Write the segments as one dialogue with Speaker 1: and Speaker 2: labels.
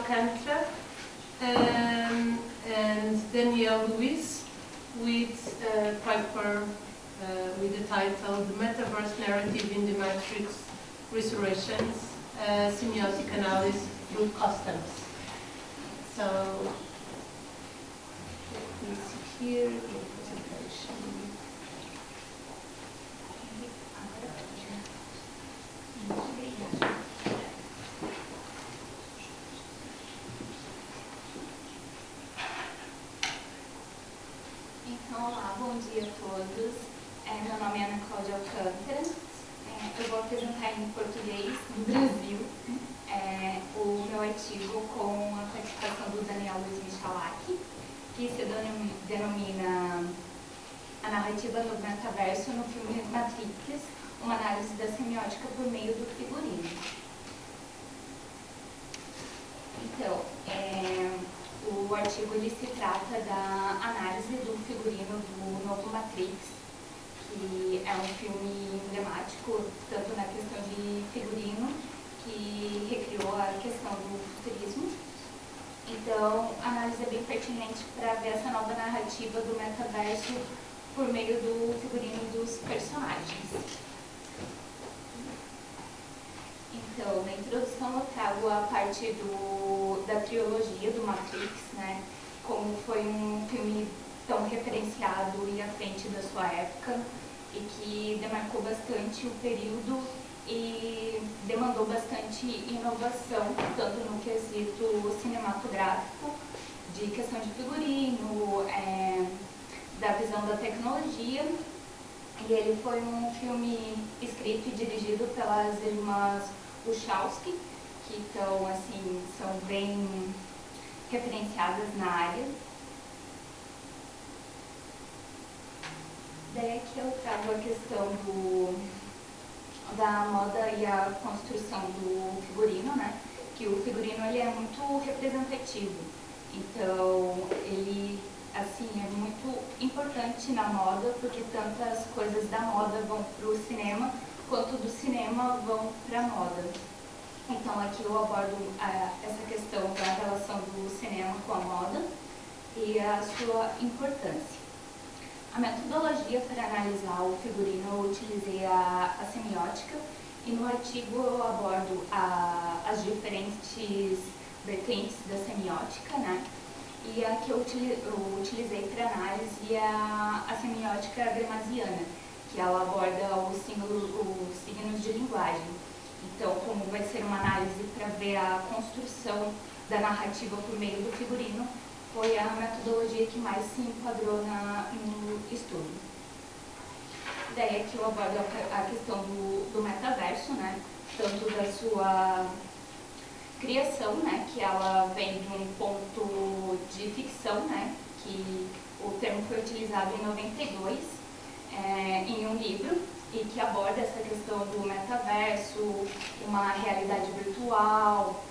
Speaker 1: Alcântara and Daniel Lewis with paper with the title The Metaverse Narrative in the Matrix Resurrections, Semiotic Analysis through Customs. So, let me see here the presentation.
Speaker 2: Então, olá, bom dia a todos. Meu nome é Ana Cláudia Alcântara. Eu vou apresentar em português do Brasil o meu artigo com a participação do Daniel Luiz Michalak, que se denomina A Narrativa do Metaverso no filme Matrix, uma análise da semiótica por meio do figurino. Então, o artigo ele se trata da análise do figurino do novo Matrix, que é um filme emblemático, tanto na questão de figurino, que recriou a questão do futurismo. Então, a análise é bem pertinente para ver essa nova narrativa do metaverso por meio do figurino dos personagens. Então, na introdução eu trago a parte da trilogia do Matrix, né? Como foi um filme tão referenciado e à frente da sua época e que demarcou bastante o período e demandou bastante inovação, tanto no quesito cinematográfico, de questão de figurino, da visão da tecnologia. E ele foi um filme escrito e dirigido pelas irmãs Wachowski, que então, assim, são bem referenciadas na área. Daí aqui eu trago a questão da moda e a construção do figurino, né? Que o figurino ele é muito representativo. Então, ele assim, é muito importante na moda, porque tantas coisas da moda vão para o cinema, quanto do cinema vão para a moda. Então, aqui eu abordo essa questão da relação do cinema com a moda e a sua importância. A metodologia para analisar o figurino eu utilizei a semiótica e no artigo eu abordo as diferentes vertentes da semiótica, né? E a que eu utilizei para análise é a semiótica gramasiana, que ela aborda os signos de linguagem. Então, como vai ser uma análise para ver a construção da narrativa por meio do figurino, foi a metodologia que mais se enquadrou no estudo. Daí aqui eu abordo a questão do metaverso, né? Tanto da sua criação, né, que ela vem de um ponto de ficção, né, que o termo foi utilizado em 92 em um livro e que aborda essa questão do metaverso, uma realidade virtual.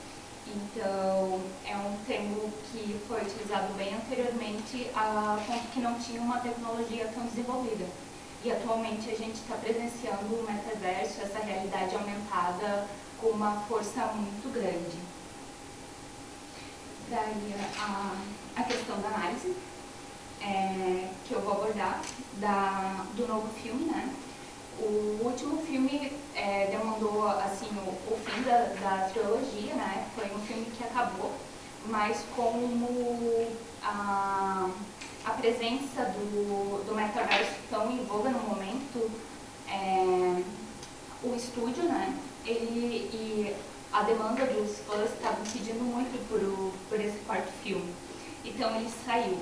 Speaker 2: Então, é um termo que foi utilizado bem anteriormente, a ponto que não tinha uma tecnologia tão desenvolvida. E atualmente a gente está presenciando o metaverso, essa realidade aumentada, com uma força muito grande. Daí a questão da análise, que eu vou abordar, do novo filme, né? O último filme demandou assim, o fim da trilogia, né? Foi um filme que acabou, mas como a presença do metaverso tão em voga no momento, o estúdio, né? E a demanda dos fãs estavam pedindo muito por esse quarto filme. Então ele saiu.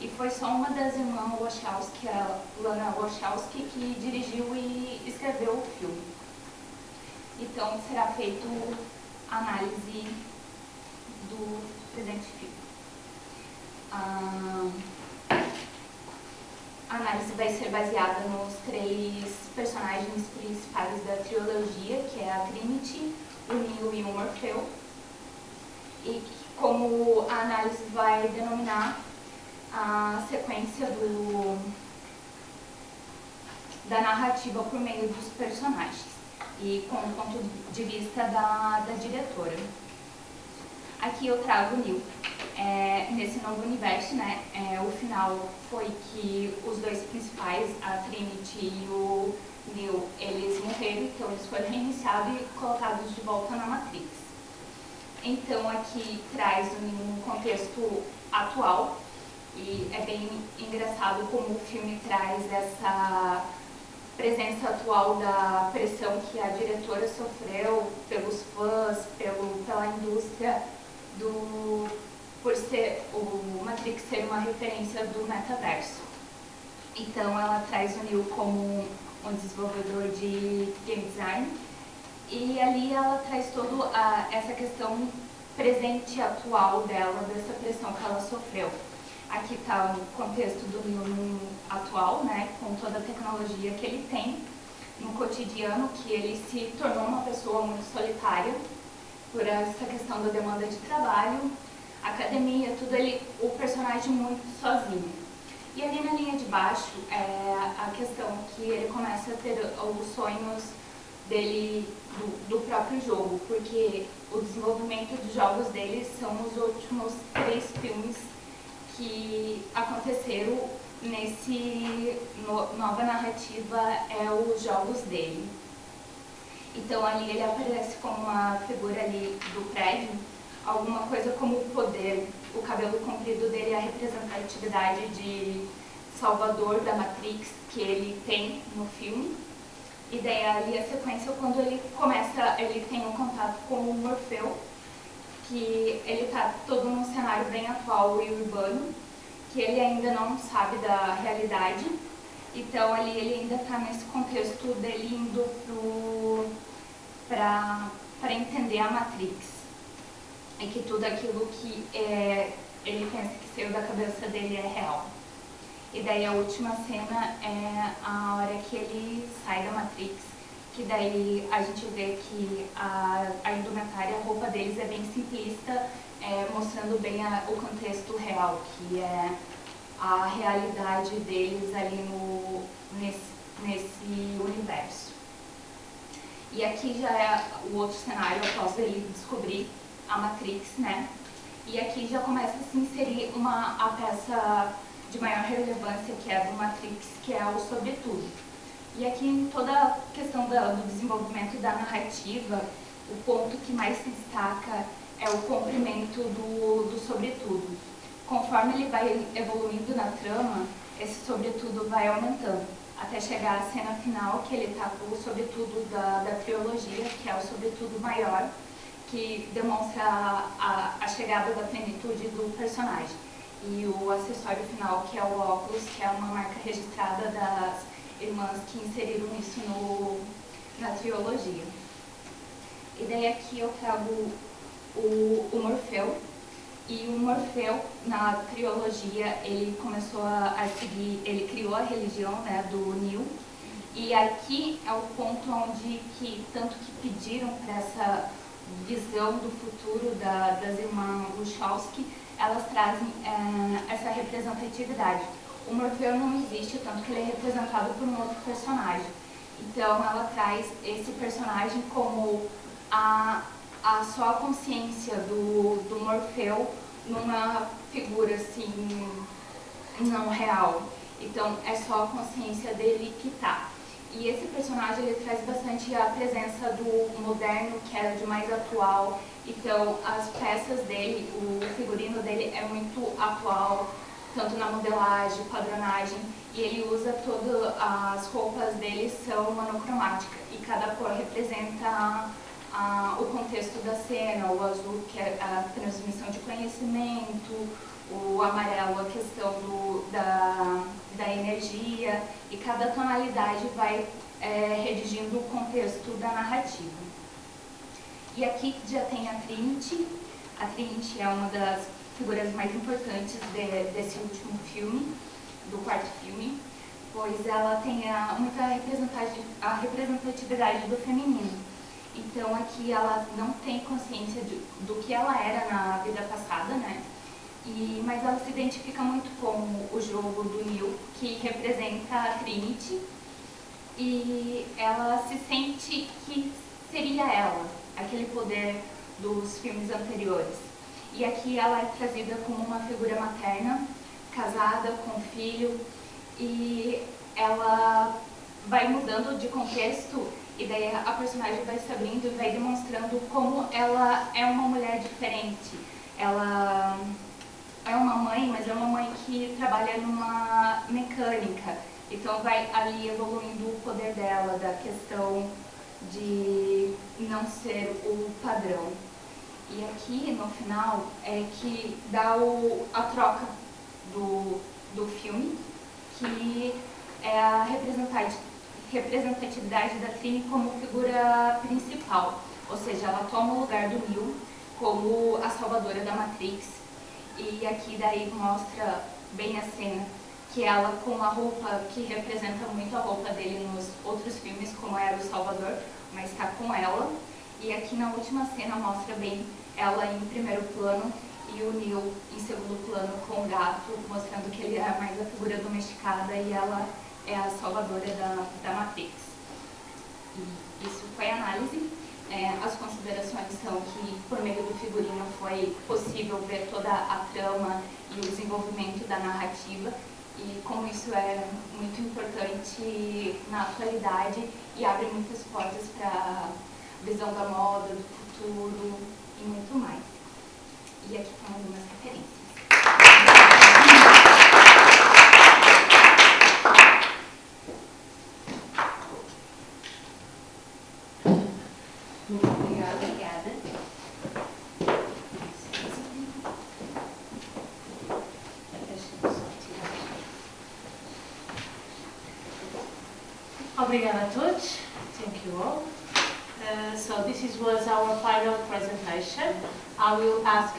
Speaker 2: E foi só uma das irmãs Wachowski, a Lana Wachowski, que dirigiu e escreveu o filme. Então será feito a análise do presente filme. A análise vai ser baseada nos 3 personagens principais da trilogia, que é a Trinity, o Neo e o Morfeu. E como a análise vai denominar a sequência da narrativa por meio dos personagens e com o ponto de vista da diretora. Aqui eu trago o Neo. Nesse novo universo, né, o final foi que os dois principais, a Trinity e o Neo, eles morreram, então eles foram reiniciados e colocados de volta na Matrix. Então aqui traz um contexto atual e é bem engraçado como o filme traz essa presença atual da pressão que a diretora sofreu pelos fãs, pela indústria por ser o Matrix ser uma referência do metaverso. Então ela traz o Neo como um desenvolvedor de game design e ali ela traz toda essa questão presente e atual dela, dessa pressão que ela sofreu. Aqui está o contexto do Neo atual, né, com toda a tecnologia que ele tem no cotidiano, que ele se tornou uma pessoa muito solitária por essa questão da demanda de trabalho, academia, tudo ali, o personagem muito sozinho. E ali na linha de baixo é a questão que ele começa a ter os sonhos dele do próprio jogo, porque o desenvolvimento dos jogos dele são os últimos 3 filmes que aconteceram nova narrativa, os jogos dele. Então ali ele aparece como uma figura ali do prédio, alguma coisa como o poder, o cabelo comprido dele é a representatividade de Salvador da Matrix que ele tem no filme. E daí ali a sequência quando ele tem um contato com o Morfeu, que ele está todo num cenário bem atual e urbano, que ele ainda não sabe da realidade. Então ali ele ainda está nesse contexto dele indo para entender a Matrix. E que tudo aquilo que ele pensa que saiu da cabeça dele é real. E daí a última cena é a hora que ele sai da Matrix, que daí a gente vê que a indumentária, a roupa deles é bem simplista, mostrando bem o contexto real, que é a realidade deles ali nesse universo. E aqui já é o outro cenário após ele descobrir a Matrix, né? E aqui já começa a se inserir a peça de maior relevância, que é do Matrix, que é o Sobretudo. E aqui toda a questão do desenvolvimento da narrativa, o ponto que mais se destaca é o comprimento do Sobretudo. Conforme ele vai evoluindo na trama, esse Sobretudo vai aumentando, até chegar à cena final, que ele está com o Sobretudo da trilogia, que é o Sobretudo maior, que demonstra a chegada da plenitude do personagem. E o acessório final, que é o óculos, que é uma marca registrada das irmãs que inseriram isso na trilogia. E daí aqui eu trago o Morfeu. E o Morfeu, na trilogia, ele começou a seguir, ele criou a religião, né, do Neo. E aqui é o ponto onde tanto que pediram para essa visão do futuro das irmãs Wachowski, elas trazem essa representatividade. O Morfeu não existe, tanto que ele é representado por um outro personagem. Então ela traz esse personagem como só a consciência do Morfeu numa figura assim, não real. Então é só a consciência dele que tá. E esse personagem ele traz bastante a presença do moderno, que é de mais atual. Então as peças dele, o figurino dele é muito atual, tanto na modelagem, padronagem, e ele usa todas as roupas dele são monocromáticas e cada cor representa o contexto da cena, o azul que é a transmissão de conhecimento, o amarelo a questão da energia, e cada tonalidade vai redigindo o contexto da narrativa. E aqui já tem a Trinity. A Trinity é uma das figuras mais importantes desse último filme, do quarto filme, pois ela tem muita representatividade do feminino. Então aqui ela não tem consciência do que ela era na vida passada, né? Mas ela se identifica muito com o jogo do Neo, que representa a Trinity, e ela se sente que seria ela, aquele poder dos filmes anteriores. E aqui ela é trazida como uma figura materna, casada, com filho, e ela vai mudando de contexto, e daí a personagem vai se abrindo e vai demonstrando como ela é uma mulher diferente. Ela é uma mãe, mas é uma mãe que trabalha numa mecânica, então vai ali evoluindo o poder dela, da questão de não ser o padrão. E aqui no final é que dá a troca do filme, que é a representatividade da Trini como figura principal, ou seja, ela toma o lugar do Neo como a salvadora da Matrix, e aqui daí mostra bem a cena que ela com uma roupa que representa muito a roupa dele nos outros filmes, como era o Salvador, mas está com ela, e aqui na última cena mostra bem ela em primeiro plano e o Neo em segundo plano com o gato, mostrando que ele é mais a figura domesticada e ela é a salvadora da Matrix. E isso foi a análise. As considerações são que, por meio do figurino, foi possível ver toda a trama e o desenvolvimento da narrativa, e como isso é muito importante na atualidade e abre muitas portas para a visão da moda, do futuro e muito mais. E aqui estão algumas referências.
Speaker 1: Muito obrigada.
Speaker 2: Obrigada.
Speaker 1: Obrigada a todos. Thank you all. So this was our final presentation. I will ask